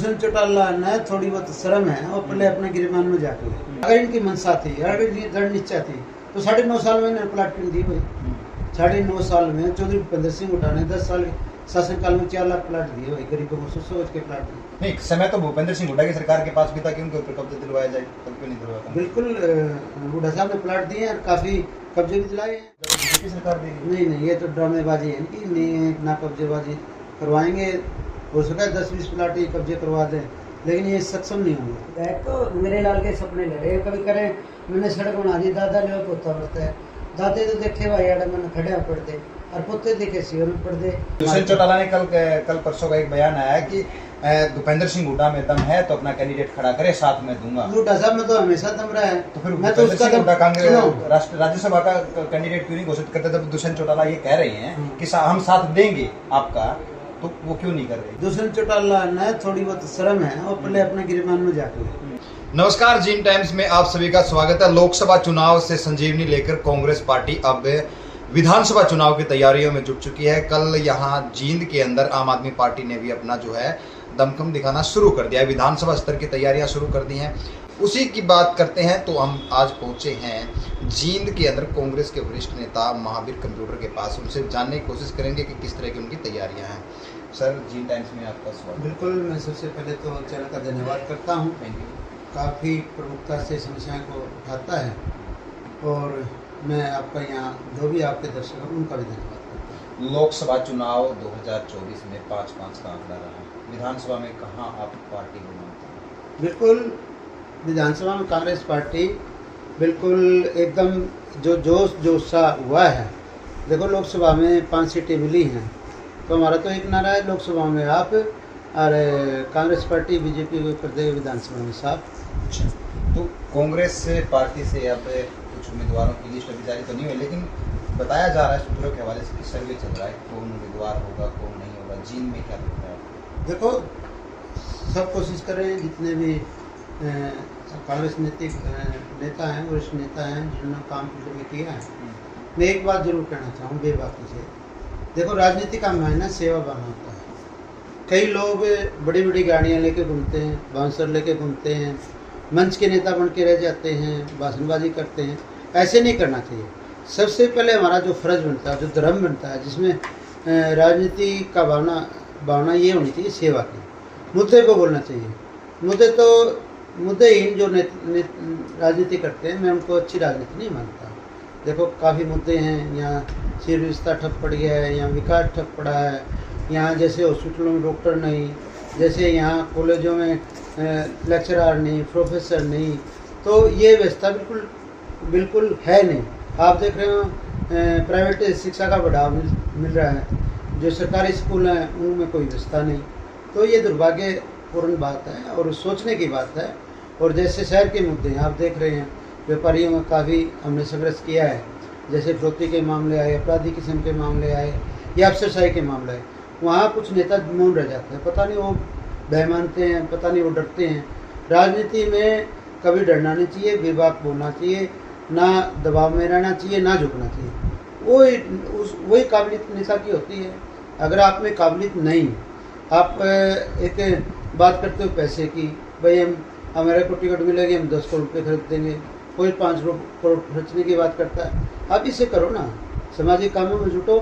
दूसरे चौटाला न थोड़ी बहुत शर्म है और पहले अपने गिरमान में जाके अगर इनकी मनसा थी, अगर इनकी दृढ़ निश्चय थी तो 9.5 साल में इन्होंने प्लाट दी हुई। 9.5 साल में चौधरी भूपेंद्र सिंह हुड्डा ने 10 साल शासनकाल में 4 लाख प्लाट दिए भाई गरीबों को, सोच के प्लाट दिए। नहीं, समय तो भूपेंद्र सिंह हुड्डा की सरकार के पास भी था कि उनके ऊपर कब्जे दिलवाया जाए, तब क्यों नहीं दिलवाया? बिल्कुल, हुड्डा साहब ने प्लाट दिए और काफी कब्जे भी दिलाए हैं। बीजेपी सरकार देगी? नहीं, ये तो ड्रामेबाजी है इनकी, नहीं ना कब्जेबाजी करवाएंगे। हो सका है 10-20 प्लाट ही कब्जे करवा दें, लेकिन ये सक्षम नहीं होंगे। तो मेरे लाल के सपने ले रहे कभी करें मैंने सड़क बना दी, दादा ने पोता पड़ता है, दादे तो देखे भाई आड़ा मैंने खड़े पड़ते और पोते देखे सीवर में पड़ते। दुष्यंत चौटाला ने कल परसों का एक बयान आया कि भूपेंद्र सिंह हुड्डा में दम है तो अपना कैंडिडेट खड़ा करे, साथ में दूंगा। हुड्डा साहब में तो हमेशा दम रहा है, तो फिर मैं तो उसका कांग्रेस राज्यसभा का कैंडिडेट क्यों नहीं घोषित करते? जब दुष्यंत चौटाला ये कह रहे हैं कि हम साथ देंगे आपका, तो वो क्यों नहीं कर रहे? दुष्यंत चौटाला न थोड़ी बहुत शर्म है और पहले अपने गिरमान में जाके। नमस्कार, जीन टाइम्स में आप सभी का स्वागत है। लोकसभा चुनाव से संजीवनी लेकर कांग्रेस पार्टी अब विधानसभा चुनाव की तैयारियों में जुट चुकी है। कल यहाँ जींद के अंदर आम आदमी पार्टी ने भी अपना जो है दमखम दिखाना शुरू कर दिया है, विधानसभा स्तर की तैयारियां शुरू कर दी हैं। उसी की बात करते हैं तो हम आज पहुंचे हैं जींद के अंदर कांग्रेस के वरिष्ठ नेता महावीर कंप्यूटर के पास। उनसे जानने की कोशिश करेंगे कि किस तरह की उनकी तैयारियां हैं। सर, जीन टाइम्स में आपका स्वागत। बिल्कुल, मैं सबसे पहले तो चैनल का धन्यवाद करता हूँ, काफ़ी प्रमुखता से समस्याओं को उठाता है और मैं आपका यहाँ जो भी आपके दर्शक हैं उनका भी धन्यवाद करता हूँ। लोकसभा चुनाव 2024 में 5-5 का आंकड़ा रहा है, विधानसभा में कहाँ आप पार्टी को मानते हैं? बिल्कुल, विधानसभा में कांग्रेस पार्टी बिल्कुल एकदम जो जोश जोशा हुआ है। देखो, लोकसभा में 5 सीटें मिली हैं तो हमारा तो एक नारा है, लोकसभा में आप और कांग्रेस पार्टी बीजेपी को कर देगा विधानसभा में साफ। अच्छा, तो कांग्रेस पार्टी से अब कुछ उम्मीदवारों की लिस्ट अभी जारी तो नहीं हुई, लेकिन बताया जा रहा है सूत्रों के हवाले से कि सर्वे चल रहा है, कौन उम्मीदवार होगा कौन नहीं होगा। जींद में क्या लगता है? देखो, सब कोशिश करें, जितने भी कांग्रेस नेता हैं, वरिष्ठ नेता हैं जिन्होंने काम में किया है। मैं एक बात जरूर कहना चाहूँ बेबाकी से, देखो, राजनीति का मायना सेवा भावना होता है। कई लोग बड़ी बड़ी गाड़ियाँ लेके घूमते हैं, बाउंसर लेके घूमते हैं, मंच के नेता बन के रह जाते हैं, भाषणबाजी करते हैं। ऐसे नहीं करना चाहिए। सबसे पहले हमारा जो फर्ज बनता है, जो धर्म बनता है, जिसमें राजनीति का भावना ये होनी चाहिए सेवा की। मुद्दे को बोलना चाहिए। मुद्देहीन जो राजनीति करते हैं, मैं उनको अच्छी राजनीति नहीं मानता। देखो, काफ़ी मुद्दे हैं, यहाँ सिर रिश्ता ठप पड़ गया है, यहाँ विकास ठप पड़ा है, यहाँ जैसे हॉस्पिटलों में डॉक्टर नहीं, जैसे यहाँ कॉलेजों में लेक्चरर नहीं, प्रोफेसर नहीं, तो ये व्यवस्था बिल्कुल है नहीं। आप देख रहे हो प्राइवेट शिक्षा का बढ़ावा मिल रहा है, जो सरकारी स्कूल हैं उनमें कोई व्यवस्था नहीं। तो ये दुर्भाग्यपूर्ण बात है और सोचने की बात है। और जैसे शहर के मुद्दे हैं, आप देख रहे हैं, व्यापारियों में काफ़ी हमने संघर्ष किया है। जैसे फिरौती के मामले आए, अपराधी किस्म के मामले आए या अफसरशाही के मामले आए, वहाँ कुछ नेता मौन रह जाते हैं। पता नहीं वो भय मानते हैं, पता नहीं वो डरते हैं। राजनीति में कभी डरना नहीं चाहिए, बेबाक बोलना चाहिए, ना दबाव में रहना चाहिए, ना झुकना चाहिए। वही काबिलियत नेता की होती है। अगर आप में काबिलियत नहीं, आप एक बात करते हो पैसे की, भाई हमारे को टिकट मिलेगी, हम 10 करोड़ रुपये खरीद देंगे, कोई 5 करोड़ खर्चने की बात करता है। आप इसे करो ना, सामाजिक कामों में जुटो,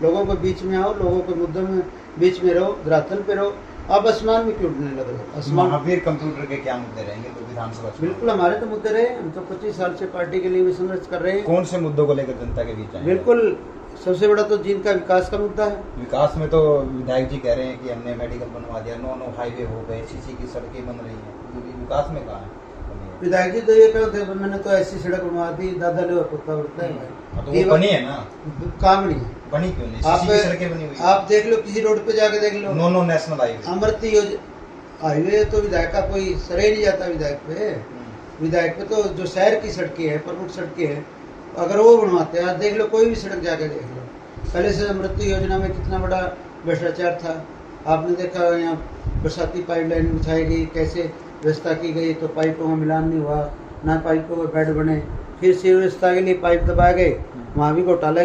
लोगों के बीच में आओ, लोगों के मुद्दों में बीच में रहो, धरातल पे रहो। आप आसमान में क्यों उड़ने लग रहे हो? महावीर कंप्यूटर के क्या मुद्दे रहेंगे तो विधानसभा? बिल्कुल, हमारे तो मुद्दे रहे। हम तो 25 साल से पार्टी के लिए भी संघर्ष कर रहे हैं। कौन से मुद्दों को लेकर जनता के बीच आए? बिल्कुल, सबसे बड़ा तो जींद का विकास का मुद्दा है। विकास में तो विधायक जी कह रहे हैं कि हमने मेडिकल बनवा दिया, 9 हाईवे हो गए, सीसी की सड़कें बन रही हैं। विकास में कहाँ है विधायक जी? तो ये कहते मैंने तो ऐसी सड़क बनवा दी, दादा ले कुत्ता उड़ता है। तो वो बनी है ना, काम नहीं है। बनी क्यों नहीं? सीसी की सड़कें बनी हुई। आप देख लो, किसी रोड पे जाके देख लो, 9 नेशनल हाईवे, अमृत हाईवे। तो विधायक का कोई सरे नहीं जाता विधायक पे। विधायक पे तो जो शहर की सड़कें हैं, प्रमुख सड़कें हैं, अगर वो बनवाते हैं, देख लो, कोई भी सड़क जाके देख लो। पहले से अमृत योजना में कितना बड़ा भ्रष्टाचार था। आपने देखा, यहाँ बरसाती पाइपलाइन बिछाई गई, कैसे व्यवस्था की गई, तो पाइपों का मिलान नहीं हुआ, ना पाइपों के बेड बने। फिर सीवर व्यवस्था के लिए पाइप दबाए गए, वहाँ भी घोटाला।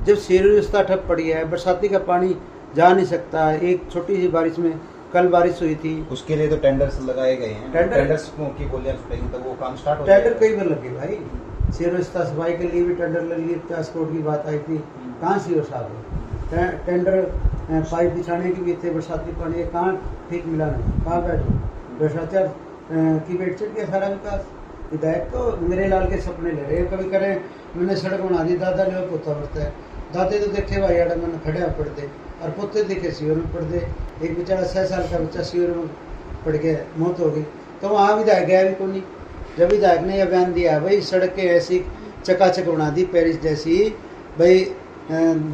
जब सीवर व्यवस्था ठप पड़ी है, बरसाती का पानी जा नहीं सकता, एक छोटी सी बारिश में कल बारिश हुई थी। उसके लिए तो टेंडर्स लगाए गए हैं, टेंडर्स की गोलियां छुटेंगी तो वो काम स्टार्ट हो टेंडर जाएगा। कई बार लगे भाई, सीवर व्यवस्था सफाई के लिए भी टेंडर लग लिए, 50 करोड़ की बात आई थी, कहाँ सीवर साहब है टेंडर पाइप बिछाने की भी थे, बरसाती पानी है, कहाँ ठीक मिला नहीं, कहाँ बैठे भ्रष्टाचार की बेट चढ़ गया सारा विकास। विधायक तो मेरे लाल के सपने ले रहे हैं, कभी करें मैंने सड़क बना दी, दादा ले पोता बढ़ता है, दादे तो देखे भाई आड़ा मैंने खड़े पढ़ते और पोते देखे सीवर में पढ़ते, एक बेचारा 6 साल का बच्चा सीवर में पड़ गया, मौत हो गई, तो वहाँ विधायक गया भी कोई नहीं। जब विधायक ने यह बयान दिया भाई सड़कें ऐसी चकाचक बना दी पेरिस जैसी, भाई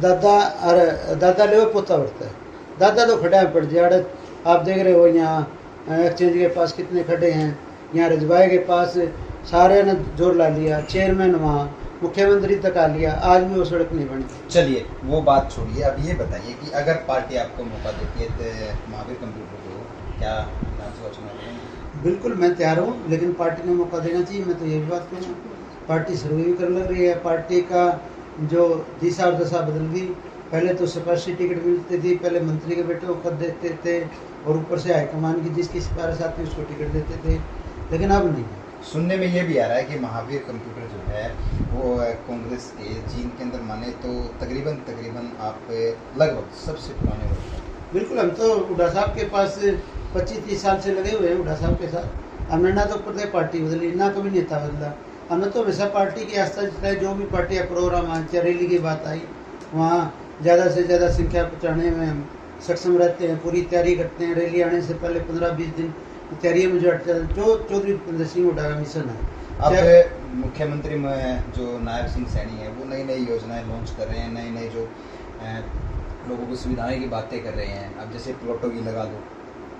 दादा ले पोता बढ़ता है, दादा तो खड़ा पड़ जाए। आप देख रहे हो यहाँ एक्सचेंज के पास कितने खड़े हैं, यहाँ रजवाए के पास सारे ने जोर ला लिया, चेयरमैन वहाँ मुख्यमंत्री तक आ लिया, आज भी वो सड़क नहीं बनी। चलिए वो बात छोड़िए, अब ये बताइए कि अगर पार्टी आपको मौका देती है तो महावीर कंप्यूटर को क्या विधानसभा चुनाव लड़ेंगे? बिल्कुल मैं तैयार हूँ, लेकिन पार्टी ने मौका देना चाहिए। मैं तो ये भी बात करूँ, पार्टी सर्वे भी कर लग रही है, पार्टी का जो दिशा और दशा बदल गई। पहले तो सिफारिशी टिकट मिलती थी, पहले मंत्री के बेटे को पद देते थे और ऊपर से हाईकमान की जिसकी सिफारिश आती उसको टिकट देते थे, लेकिन अब नहीं। सुनने में ये भी आ रहा है कि महावीर कंप्यूटर जो है वो कांग्रेस के जींद के अंदर माने तो तकरीबन आप लगभग सबसे पुराने लोग हैं। बिल्कुल, हम तो हुड्डा साहब के पास 25-30 साल से लगे हुए हैं हुड्डा साहब के साथ। हमने ना तो प्रत्येक पार्टी बदली, ना कभी नेता बदला, हमने तो हमेशा पार्टी की आस्था जिताई। जो भी पार्टी का प्रोग्राम आज रैली की बात आई वहाँ ज़्यादा से ज़्यादा संख्या पहुँचाने में हम सक्षम रहते हैं, पूरी तैयारी करते हैं। रैली आने से पहले 15-20 दिन तैयारी में जो चौधरी भूपेंद्र सिंह हुड्डा का मिशन है। अब मुख्यमंत्री में जो नायब सिंह सैनी है वो नई नई योजनाएं लॉन्च कर रहे हैं, नई नई जो लोगों को सुविधाएं की बातें कर रहे हैं। अब जैसे प्लॉटों की लगा दो,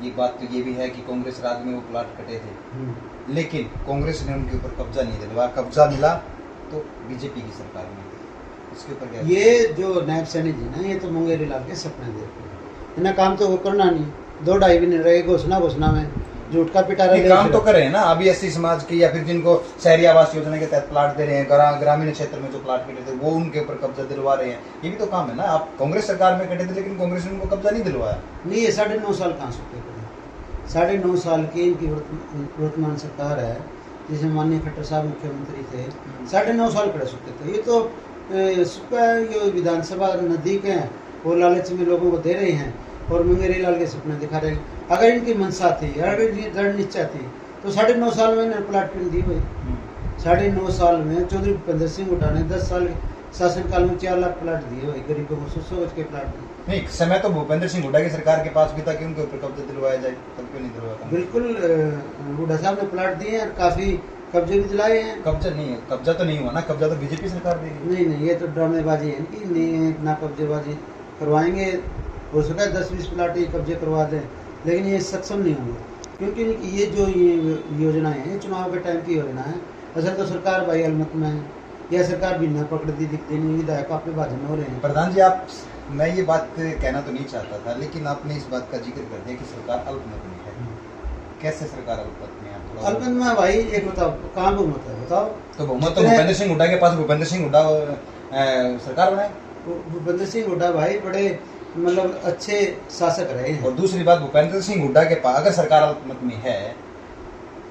एक बात तो ये भी है कि कांग्रेस राज में वो प्लाट कटे थे, लेकिन कांग्रेस ने उनके ऊपर कब्जा नहीं दिलवाया, कब्जा मिला तो बीजेपी की सरकार में। इसके ऊपर क्या? ये जो नायब सैनी जी ना, ये तो मुंगेरी लाल के सपने देखते हैं, इन्हें काम तो वो करना नहीं, 2-2.5 भी नहीं रहे, घोषणा में झूठ का पिटारा काम तो करे हैं ना। अभी एससी समाज की या फिर जिनको शहरी आवास योजना के तहत प्लाट दे रहे हैं, ग्रामीण क्षेत्र में जो प्लाट कटे थे वो उनके ऊपर कब्जा दिलवा रहे हैं, ये भी तो काम है ना। आप कांग्रेस सरकार में कटे थे लेकिन कांग्रेस ने उनको कब्जा नहीं दिलवाया। नहीं, ये 9.5 साल कहाँ सूखे पड़े, 9.5 साल की इनकी वर्तमान सरकार है जिसमें माननीय खट्टर साहब मुख्यमंत्री थे, 9.5 साल खड़े सूखे थे। ये तो ये विधानसभा नजदीक है, वो लालच में लोगों को दे रहे हैं और मुंगेरी लाल के सपने दिखा रहे हैं। अगर इनकी मंशा थी, अगर इनकी दृढ़ निश्चय थी तो 9.5 साल में इन्होंने प्लाट क्यों दी भाई? 9.5 साल में चौधरी भूपेंद्र सिंह हुड्डा ने 10 साल शासनकाल में 4 लाख प्लाट दिए भाई गरीबों को, 100 के प्लाट दिए। नहीं, समय तो भूपेंद्र सिंह हुड्डा की सरकार के पास भी था कि उनके ऊपर कब्जा दिलवाया जाए, तब क्यों नहीं दिलवाया? बिल्कुल, हुड्डा साहब ने प्लाट दिए हैं और काफी कब्जे भी दिलाए हैं। कब्जा नहीं है, कब्जा तो नहीं हुआ ना, कब्जा तो बीजेपी सरकार देगी। नहीं, ये तो ड्रामेबाजी है इनकी, नहीं ना कब्जेबाजी करवाएंगे, हो सका है 10-20 प्लाट ये कब्जे करवा दें, लेकिन ये सक्षम नहीं होंगे क्योंकि ये जो योजनाएं हैं चुनाव के टाइम की योजना है। असल तो सरकार भाई अलमत में है, यह सरकार भी न पकड़ दी दिखती नहीं, विधायक आपके भाजन हो रहे हैं। प्रधान जी, आप मैं ये बात कहना तो नहीं चाहता था, लेकिन आपने इस बात का जिक्र कर दिया कि सरकार अल्पमत में है। कैसे सरकार अल्पमत में है? अल्पमत में भाई एक बताओ, कहाँ बहुमत है बताओ? तो बहुमत तो भूपेंद्र सिंह हुड्डा के पास, भूपेंद्र सिंह हुड्डा सरकार बनाए। भूपेंद्र सिंह हुड्डा भाई बड़े मतलब अच्छे शासक रहे हैं। और दूसरी बात, भूपेंद्र सिंह हुड्डा के पास अगर सरकार अल्पमत में है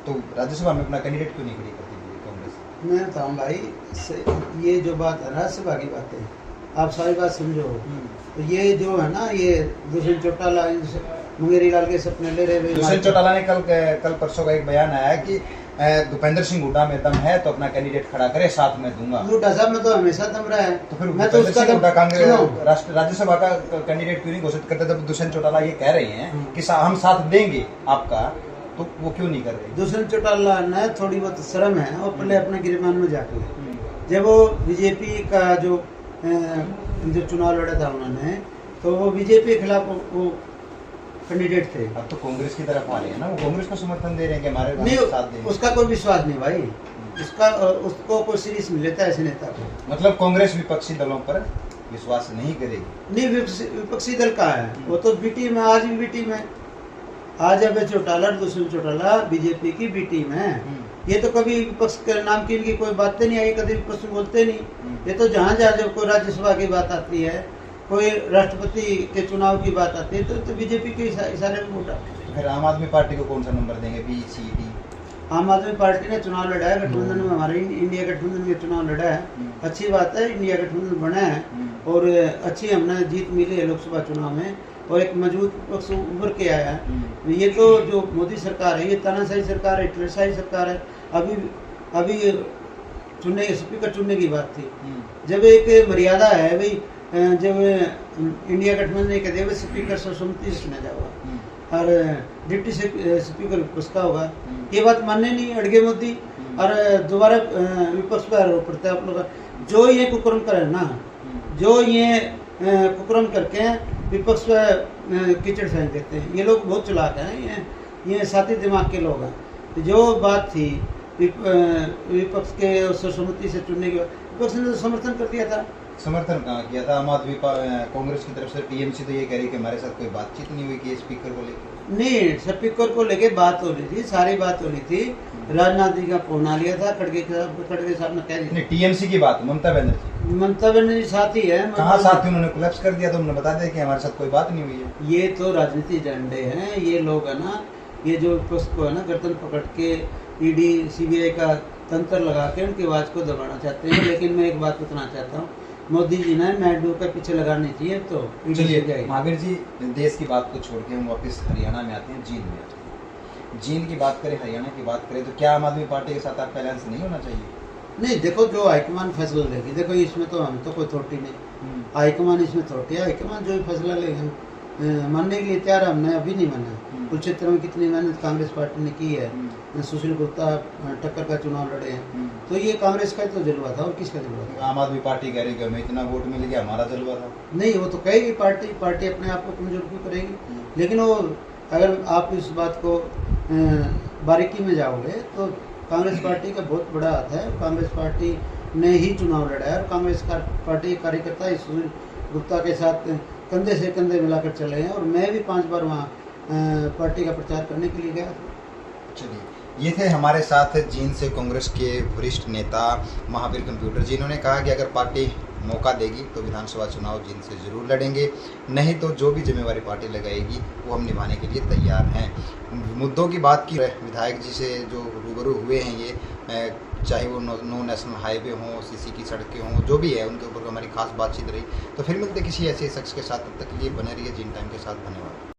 तो राज्यसभा में अपना कैंडिडेट क्यों नहीं खड़ी करती कांग्रेस? मैं बताऊँ भाई, ये जो बात है राज्यसभा की बातें आप सारी बात समझो, तो ये जो है ना, ये दुष्यंत चौटाला मुंगेरी लाल के सपने ले रहे। दुष्यंत चौटाला ने कल परसों का एक बयान आया कि भूपेंद्र सिंह हुड्डा में दम है तो अपना कैंडिडेट खड़ा करे, साथ में दूंगा। हुड्डा साहब में तो हमेशा दम रहा है, तो फिर मैं तो उसका हुड्डा कांग्रेस राज्यसभा का कैंडिडेट क्यों नहीं घोषित करते? जब दुष्यंत चौटाला ये कह रहे हैं कि हम साथ देंगे आपका, तो वो क्यों नहीं कर रहे? दुष्यंत चौटाला ने थोड़ी बहुत शर्म है, और पहले अपने गिरमान में जाके जब वो बीजेपी का जो चुनाव लड़ा था उन्होंने, तो वो बीजेपी के खिलाफ वो कैंडिडेट थे। अब तो कांग्रेस की तरफ आ रहे हैं ना, वो कांग्रेस को समर्थन दे रहे हैं कि हमारे नहीं, साथ देंगे। उसका कोई विश्वास नहीं भाई, उसको कोई सीरीज मिल लेता है ऐसे नेता को। मतलब कांग्रेस विपक्षी दलों पर विश्वास नहीं करेगी? नहीं, विपक्षी दल कहाँ है, वो तो बी टीम है, आज भी बी टीम है। आज अब चौटाला, दुष्यंत चौटाला बीजेपी की बी टीम है। ये तो कभी विपक्ष के नाम की इनकी कोई बातें नहीं आई, कभी विपक्ष बोलते नहीं। ये तो जहाँ जब कोई राज्यसभा की बात आती है कोई राष्ट्रपति के चुनाव की बात आती है तो बीजेपी के इशारे में वोट आते हैं। फिर आम आदमी पार्टी को कौन सा नंबर देंगे, बी सी डी? आम आदमी पार्टी ने चुनाव लड़ा है, गठबंधन में हमारे इंडिया गठबंधन में चुनाव लड़ा है। अच्छी बात है, इंडिया गठबंधन बना है और अच्छी हमने जीत मिली है लोकसभा चुनाव में और एक मजबूत पक्ष उभर के आया है। ये तो जो मोदी सरकार है ये तानाशाही सरकार है, हिटलरशाही सरकार है। अभी चुनने स्पीकर चुनने की बात थी, जब एक मर्यादा है भाई, जब इंडिया गठबंधन ने कहते स्पीकर सर्वसम्मति से चुना जाएगा और डिप्टी स्पीकर उसका होगा, ये बात मानने नहीं अड़गे मोदी और दोबारा विपक्ष पर आरोप पड़ता है आप लोग। जो ये कुकर्म करे ना, जो ये कुकर्म करके विपक्ष पर कीचड़ फेंक देते हैं, ये लोग बहुत चालाक हैं, ये साथी दिमाग के लोग हैं। जो बात थी विपक्ष के सर्वसम्मति से चुनने के, विपक्ष ने तो समर्थन कर दिया था। समर्थन कहाँ किया था? आम आदमी कांग्रेस की तरफ से टीएमसी तो ये कह रही कि हमारे साथ कोई बातचीत नहीं हुई कि स्पीकर को लेकर। नहीं, स्पीकर को लेके बात हो रही थी, सारी बात हो रही थी। राजनाथ जी का फोन आ लिया था, खड़गे साहब ने कह दिया। टीएमसी की बात, ममता बनर्जी साथी है। कहाँ साथी? उन्होंने कोलैप्स कर दिया, तो उन्होंने बता दिया कि हमारे साथ कोई बात नहीं हुई है। ये तो राजनीति एजेंडे हैं, ये लोग है ना, ये जो विपक्ष को है ना गर्दन पकड़ के ईडी सीबीआई का तंत्र लगा के उनकी आवाज को दबाना चाहते हैं। लेकिन मैं एक बात बताना चाहता हूँ, मोदी जी ने नायडू के पीछे लगानी चाहिए। तो चलिए महावीर जी, देश की बात को छोड़ के हम वापस हरियाणा में आते हैं, जींद में आते हैं। जींद की बात करें, हरियाणा की बात करें, तो क्या आम आदमी पार्टी के साथ आपका अलायंस नहीं होना चाहिए? नहीं, देखो जो हाईकमान फैसला लेगी, देखो इसमें तो हम तो कोई थोटी नहीं, हाईकमान इसमें थोटी है। हाईकमान जो भी फैसला लेगी मानने के लिए तैयार, हमने अभी नहीं माना। कुरुक्षेत्र में कितनी मेहनत कांग्रेस पार्टी ने की है, सुशील गुप्ता टक्कर का चुनाव लड़े हैं, तो ये कांग्रेस का तो जलवा था और किसका जलवा था? आम आदमी पार्टी कह रही कि हमें इतना वोट मिल गया, हमारा जलवा था। नहीं, वो तो कहेगी पार्टी अपने आप को कमजोर क्यों करेगी। लेकिन वो अगर आप इस बात को बारीकी में जाओगे तो कांग्रेस पार्टी का बहुत बड़ा हाथ है। कांग्रेस पार्टी ने ही चुनाव लड़ा है और कांग्रेस पार्टी कार्यकर्ता सुशील गुप्ता के साथ कंधे से कंधे मिलाकर चले हैं और मैं भी 5 बार वहाँ पार्टी का प्रचार करने के लिए गया। चलिए, ये थे हमारे साथ जींद से कांग्रेस के वरिष्ठ नेता महावीर कंप्यूटर जी। इन्होंने कहा कि अगर पार्टी मौका देगी तो विधानसभा चुनाव जींद से जरूर लड़ेंगे, नहीं तो जो भी जिम्मेवारी पार्टी लगाएगी वो हम निभाने के लिए तैयार हैं। मुद्दों की बात की विधायक जी से जो रूबरू हुए हैं, ये चाहे वो नो नेशनल हाईवे हो, सीसी की सड़कें हों, जो भी है उनके ऊपर हमारी खास बातचीत रही। तो फिर मिलते किसी ऐसे शख्स के साथ, तब तक के लिए बने रहिए जींद टाइम के साथ। धन्यवाद।